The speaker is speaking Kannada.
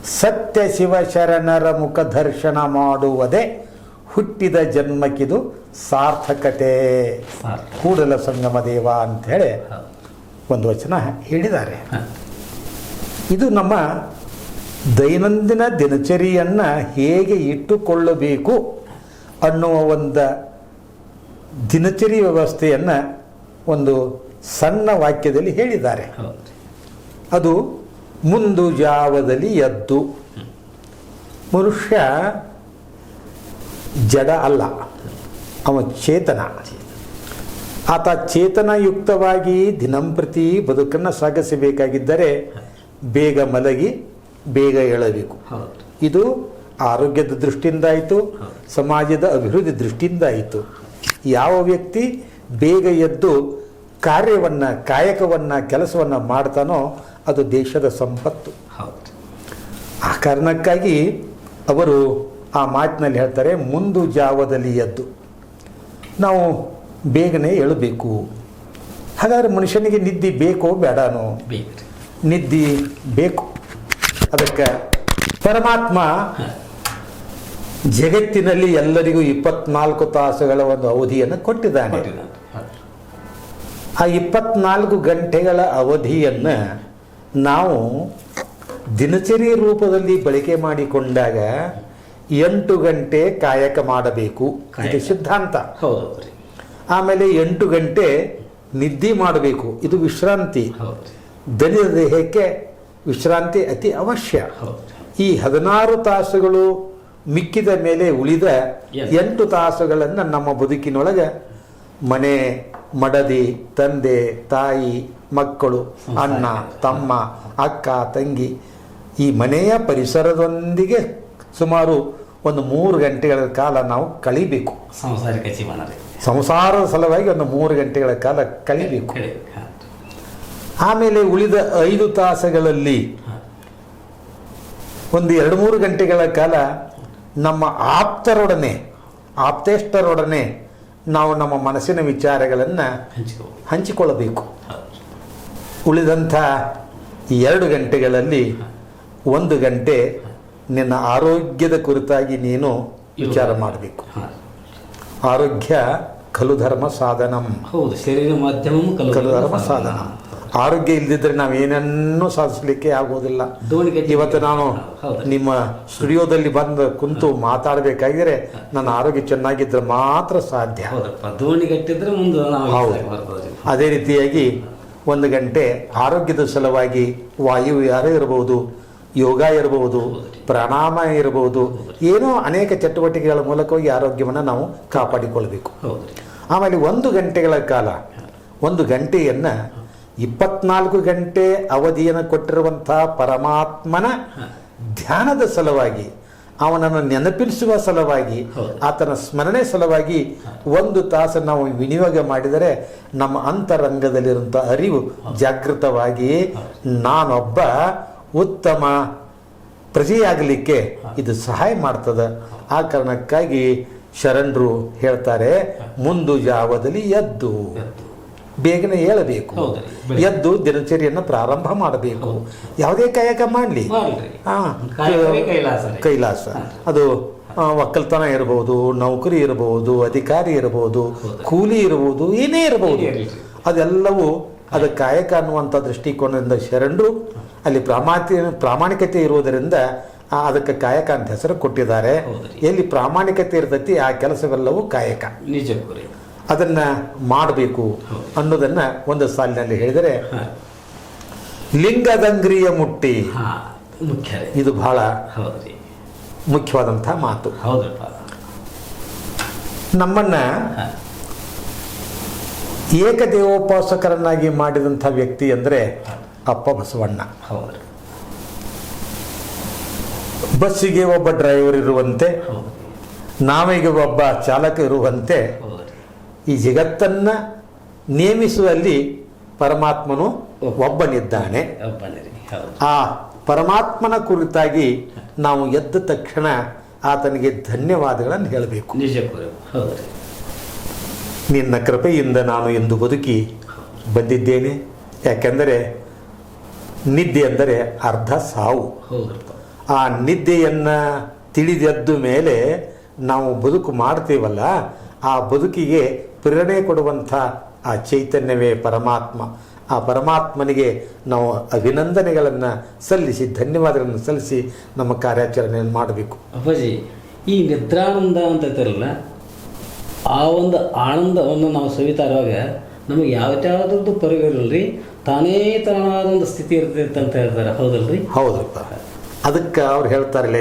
ಸತ್ಯ ಶಿವಶರಣರ ಮುಖ ದರ್ಶನ ಮಾಡುವುದೇ ಹುಟ್ಟಿದ ಜನ್ಮಕ್ಕಿದು ಸಾರ್ಥಕತೆ. ಕೂಡಲ ಸಂಗಮ ದೇವ ಅಂಥೇಳಿ ಒಂದು ವಚನ ಹೇಳಿದ್ದಾರೆ. ಇದು ನಮ್ಮ ದೈನಂದಿನ ದಿನಚರಿಯನ್ನು ಹೇಗೆ ಇಟ್ಟುಕೊಳ್ಳಬೇಕು ಅನ್ನುವ ಒಂದು ದಿನಚರಿ ವ್ಯವಸ್ಥೆಯನ್ನು ಒಂದು ಸಣ್ಣ ವಾಕ್ಯದಲ್ಲಿ ಹೇಳಿದ್ದಾರೆ. ಅದು ಮುಂದು ಜಾವದಲ್ಲಿ ಎದ್ದು. ಮನುಷ್ಯ ಜಡ ಅಲ್ಲ, ಅವ ಚೇತನ. ಆತ ಚೇತನಯುಕ್ತವಾಗಿ ದಿನಂಪ್ರತಿ ಬದುಕನ್ನು ಸಾಗಿಸಬೇಕಾಗಿದ್ದರೆ ಬೇಗ ಮಲಗಿ ಬೇಗ ಏಳಬೇಕು. ಇದು ಆರೋಗ್ಯದ ದೃಷ್ಟಿಯಿಂದ ಆಯಿತು, ಸಮಾಜದ ಅಭಿವೃದ್ಧಿ ದೃಷ್ಟಿಯಿಂದ ಆಯಿತು. ಯಾವ ವ್ಯಕ್ತಿ ಬೇಗ ಎದ್ದು ಕಾರ್ಯವನ್ನು, ಕಾಯಕವನ್ನು, ಕೆಲಸವನ್ನು ಮಾಡ್ತಾನೋ ಅದು ದೇಶದ ಸಂಪತ್ತು. ಆ ಕಾರಣಕ್ಕಾಗಿ ಅವರು ಆ ಮಾತಿನಲ್ಲಿ ಹೇಳ್ತಾರೆ, ಮುಂದು ಜಾವದಲ್ಲಿ ಎದ್ದು. ನಾವು ಬೇಗನೆ ಏಳಬೇಕು. ಹಾಗಾದರೆ ಮನುಷ್ಯನಿಗೆ ನಿದ್ದೆ ಬೇಕೋ ಬೇಡನೋ? ನಿದ್ದೆ ಬೇಕು. ಅದಕ್ಕೆ ಪರಮಾತ್ಮ ಜಗತ್ತಿನಲ್ಲಿ ಎಲ್ಲರಿಗೂ 24 ತಾಸುಗಳ ಒಂದು ಅವಧಿಯನ್ನು ಕೊಟ್ಟಿದ್ದಾನೆ. ಆ 24 ಗಂಟೆಗಳ ಅವಧಿಯನ್ನು ನಾವು ದಿನಚರಿ ರೂಪದಲ್ಲಿ ಬಳಕೆ ಮಾಡಿಕೊಂಡಾಗ 8 ಗಂಟೆ ಕಾಯಕ ಮಾಡಬೇಕು, ಇದು ಸಿದ್ಧಾಂತ. ಆಮೇಲೆ 8 ಗಂಟೆ ನಿದ್ದೆ ಮಾಡಬೇಕು, ಇದು ವಿಶ್ರಾಂತಿ. ದಲಿತ ದೇಹಕ್ಕೆ ವಿಶ್ರಾಂತಿ ಅತಿ ಅವಶ್ಯ. ಈ 16 ತಾಸುಗಳು ಮಿಕ್ಕಿದ ಮೇಲೆ ಉಳಿದ 8 ತಾಸುಗಳನ್ನು ನಮ್ಮ ಬದುಕಿನೊಳಗೆ ಮನೆ, ಮಡದಿ, ತಂದೆ, ತಾಯಿ, ಮಕ್ಕಳು, ಅಣ್ಣ, ತಮ್ಮ, ಅಕ್ಕ, ತಂಗಿ, ಈ ಮನೆಯ ಪರಿಸರದೊಂದಿಗೆ ಸುಮಾರು ಒಂದು 3 ಗಂಟೆಗಳ ಕಾಲ ನಾವು ಕಳಿಬೇಕು. ಸಂಸಾರದ ಸಲುವಾಗಿ ಒಂದು 3 ಗಂಟೆಗಳ ಕಾಲ ಕಳಿಬೇಕು. ಆಮೇಲೆ ಉಳಿದ 5 ತಾಸುಗಳಲ್ಲಿ ಒಂದು 2-3 ಗಂಟೆಗಳ ಕಾಲ ನಮ್ಮ ಆಪ್ತೇಷ್ಟರೊಡನೆ ನಾವು ನಮ್ಮ ಮನಸ್ಸಿನ ವಿಚಾರಗಳನ್ನು ಹಂಚಿಕೊಳ್ಳಬೇಕು. ಉಳಿದಂಥ 2 ಗಂಟೆಗಳಲ್ಲಿ 1 ಗಂಟೆ ನಿನ್ನ ಆರೋಗ್ಯದ ಕುರಿತಾಗಿ ನೀನು ವಿಚಾರ ಮಾಡಬೇಕು. ಆರೋಗ್ಯ ಖಲು ಧರ್ಮ ಸಾಧನಂ. ಹೌದು, ಶರೀರ ಮಾಧ್ಯಮ ಖಲು ಧರ್ಮ ಸಾಧನ. ಆರೋಗ್ಯ ಇಲ್ಲದಿದ್ದರೆ ನಾವೇನನ್ನೂ ಸಾಧಿಸಲಿಕ್ಕೆ ಆಗೋದಿಲ್ಲ. ಇವತ್ತು ನಾನು ನಿಮ್ಮ ಸ್ಟುಡಿಯೋದಲ್ಲಿ ಬಂದು ಕುಂತು ಮಾತಾಡಬೇಕಾಗಿದ್ರೆ ನನ್ನ ಆರೋಗ್ಯ ಚೆನ್ನಾಗಿದ್ದರೆ ಮಾತ್ರ ಸಾಧ್ಯ. ಹೌದು. ಅದೇ ರೀತಿಯಾಗಿ 1 ಗಂಟೆ ಆರೋಗ್ಯದ ಸಲುವಾಗಿ ವಾಯುವಿಹಾರ ಇರಬಹುದು, ಯೋಗ ಇರಬಹುದು, ಪ್ರಾಣಾಯಾಮ ಇರಬಹುದು, ಏನೋ ಅನೇಕ ಚಟುವಟಿಕೆಗಳ ಮೂಲಕವಾಗಿ ಆರೋಗ್ಯವನ್ನು ನಾವು ಕಾಪಾಡಿಕೊಳ್ಬೇಕು. ಆಮೇಲೆ 1 ಗಂಟೆಗಳ ಕಾಲ, 1 ಗಂಟೆಯನ್ನು 24 ಗಂಟೆ ಅವಧಿಯನ್ನು ಕೊಟ್ಟಿರುವಂಥ ಪರಮಾತ್ಮನ ಧ್ಯಾನದ ಸಲುವಾಗಿ, ಅವನನ್ನು ನೆನಪಿಸುವ ಸಲುವಾಗಿ, ಆತನ ಸ್ಮರಣೆ ಸಲುವಾಗಿ 1 ತಾಸು ನಾವು ವಿನಿಯೋಗ ಮಾಡಿದರೆ ನಮ್ಮ ಅಂತರಂಗದಲ್ಲಿರುವಂಥ ಅರಿವು ಜಾಗೃತವಾಗಿ ನಾನೊಬ್ಬ ಉತ್ತಮ ಪ್ರಜೆಯಾಗಲಿಕ್ಕೆ ಇದು ಸಹಾಯ ಮಾಡ್ತದೆ. ಆ ಕಾರಣಕ್ಕಾಗಿ ಶರಣರು ಹೇಳ್ತಾರೆ, ಮುಂದು ಜಾವದಲ್ಲಿ ಎದ್ದು ಬೇಗನೆ ಏಳಬೇಕು. ಎದ್ದು ದಿನಚರಿಯನ್ನು ಪ್ರಾರಂಭ ಮಾಡಬೇಕು. ಯಾವುದೇ ಕಾಯಕ ಮಾಡಲಿ, ಕೈಲಾಸ. ಅದು ಒಕ್ಕಲ್ತನ ಇರಬಹುದು, ನೌಕರಿ ಇರಬಹುದು, ಅಧಿಕಾರಿ ಇರಬಹುದು, ಕೂಲಿ ಇರಬಹುದು, ಏನೇ ಇರಬಹುದು, ಅದೆಲ್ಲವೂ ಅದು ಕಾಯಕ ಅನ್ನುವಂಥ ದೃಷ್ಟಿಕೋನದಿಂದ ಶರಣರು ಅಲ್ಲಿ ಪ್ರಾಮಾಣಿಕತೆ ಇರುವುದರಿಂದ ಅದಕ್ಕೆ ಕಾಯಕ ಅಂತ ಹೆಸರು ಕೊಟ್ಟಿದ್ದಾರೆ. ಎಲ್ಲಿ ಪ್ರಾಮಾಣಿಕತೆ ಇರ್ತೈತಿ ಆ ಕೆಲಸವೆಲ್ಲವೂ ಕಾಯಕ. ಅದನ್ನ ಮಾಡಬೇಕು ಅನ್ನೋದನ್ನ ಒಂದು ಸಾಲಿನಲ್ಲಿ ಹೇಳಿದರೆ, ಲಿಂಗದಂಗ್ರಿಯ ಮುಟ್ಟಿ, ಇದು ಬಹಳ ಮುಖ್ಯವಾದಂಥ ಮಾತು. ನಮ್ಮನ್ನ ಏಕದೇವೋಪಾಸಕರನ್ನಾಗಿ ಮಾಡಿದಂಥ ವ್ಯಕ್ತಿ ಅಂದರೆ ಅಪ್ಪ ಬಸವಣ್ಣ. ಬಸ್ಸಿಗೆ ಒಬ್ಬ ಡ್ರೈವರ್ ಇರುವಂತೆ, ನಾವಿಗೆ ಒಬ್ಬ ಚಾಲಕ ಇರುವಂತೆ, ಈ ಜಗತ್ತನ್ನು ನೇಮಿಸುವಲ್ಲಿ ಪರಮಾತ್ಮನು ಒಬ್ಬನಿದ್ದಾನೆ. ಆ ಪರಮಾತ್ಮನ ಕುರಿತಾಗಿ ನಾವು ಎದ್ದ ತಕ್ಷಣ ಆತನಿಗೆ ಧನ್ಯವಾದಗಳನ್ನು ಹೇಳಬೇಕು. ನಿನ್ನ ಕೃಪೆಯಿಂದ ನಾನು ಎಂದು ಬದುಕಿ ಬಂದಿದ್ದೇನೆ. ಯಾಕೆಂದರೆ ನಿದ್ದೆ ಅಂದರೆ ಅರ್ಧ ಸಾವು. ಆ ನಿದ್ದೆಯನ್ನು ತಿಳಿದೆದ್ದು ಮೇಲೆ ನಾವು ಬದುಕು ಮಾಡ್ತೀವಲ್ಲ, ಆ ಬದುಕಿಗೆ ಪ್ರೇರಣೆ ಕೊಡುವಂಥ ಆ ಚೈತನ್ಯವೇ ಪರಮಾತ್ಮ. ಆ ಪರಮಾತ್ಮನಿಗೆ ನಾವು ಅಭಿನಂದನೆಗಳನ್ನು ಸಲ್ಲಿಸಿ, ಧನ್ಯವಾದಗಳನ್ನು ಸಲ್ಲಿಸಿ ನಮ್ಮ ಕಾರ್ಯಾಚರಣೆಯನ್ನು ಮಾಡಬೇಕು. ಅಪ್ಪಾಜಿ, ಈ ನಿದ್ರಾನಂದ ಅಂತ ಇರ್ತಾರಲ್ಲ, ಆ ಒಂದು ಆನಂದವನ್ನು ನಾವು ಸವಿತಾ ಇರುವಾಗ ನಮಗೆ ಯಾವ್ದಾವ್ದು ಪರಿಗರಿಲ್ರಿ, ತಾನೇ ತಾನಾದ ಒಂದು ಸ್ಥಿತಿ ಇರ್ತೈತೆ ಅಂತ ಹೇಳ್ತಾರೆ, ಹೌದಲ್ರಿ? ಹೌದಪ್ಪ. ಅದಕ್ಕೆ ಅವ್ರು ಹೇಳ್ತಾರಲ್ಲ,